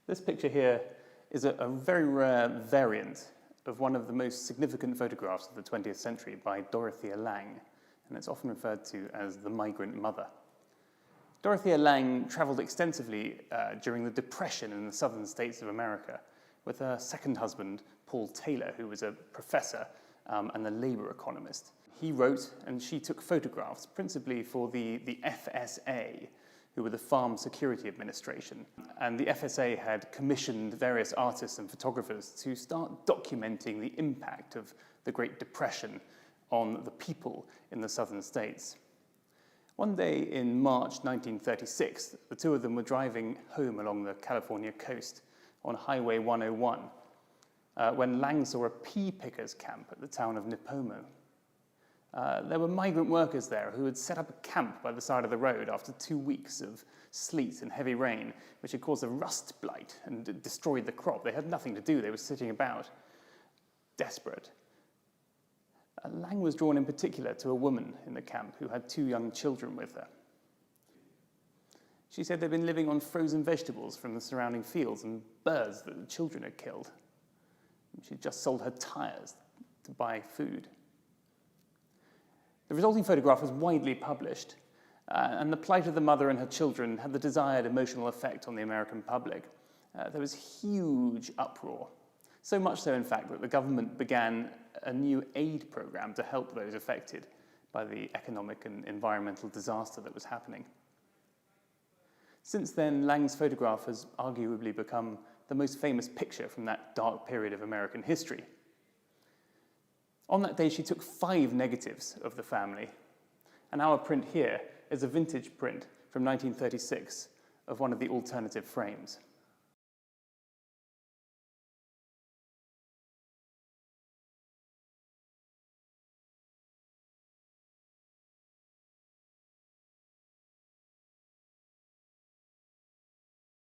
This picture here is a very rare variant of one of the most significant photographs of the 20th century by Dorothea Lange, and it's often referred to as the Migrant Mother. Dorothea Lange travelled extensively during the Depression in the southern states of America with her second husband, Paul Taylor, who was a professor and a labour economist. He wrote and she took photographs, principally for the FSA, who were the Farm Security Administration. And the FSA had commissioned various artists and photographers to start documenting the impact of the Great Depression on the people in the southern states. One day in March 1936, the two of them were driving home along the California coast on Highway 101 when Lange saw a pea pickers camp at the town of Nipomo. There were migrant workers there who had set up a camp by the side of the road after 2 weeks of sleet and heavy rain, which had caused a rust blight and destroyed the crop. They had nothing to do, they were sitting about, desperate. Lange was drawn in particular to a woman in the camp who had 2 young children with her. She said they'd been living on frozen vegetables from the surrounding fields and birds that the children had killed. She'd just sold her tyres to buy food. The resulting photograph was widely published, and the plight of the mother and her children had the desired emotional effect on the American public. There was huge uproar, so much so, in fact, that the government began a new aid program to help those affected by the economic and environmental disaster that was happening. Since then, Lange's photograph has arguably become the most famous picture from that dark period of American history. On that day, she took 5 negatives of the family, and our print here is a vintage print from 1936 of one of the alternative frames.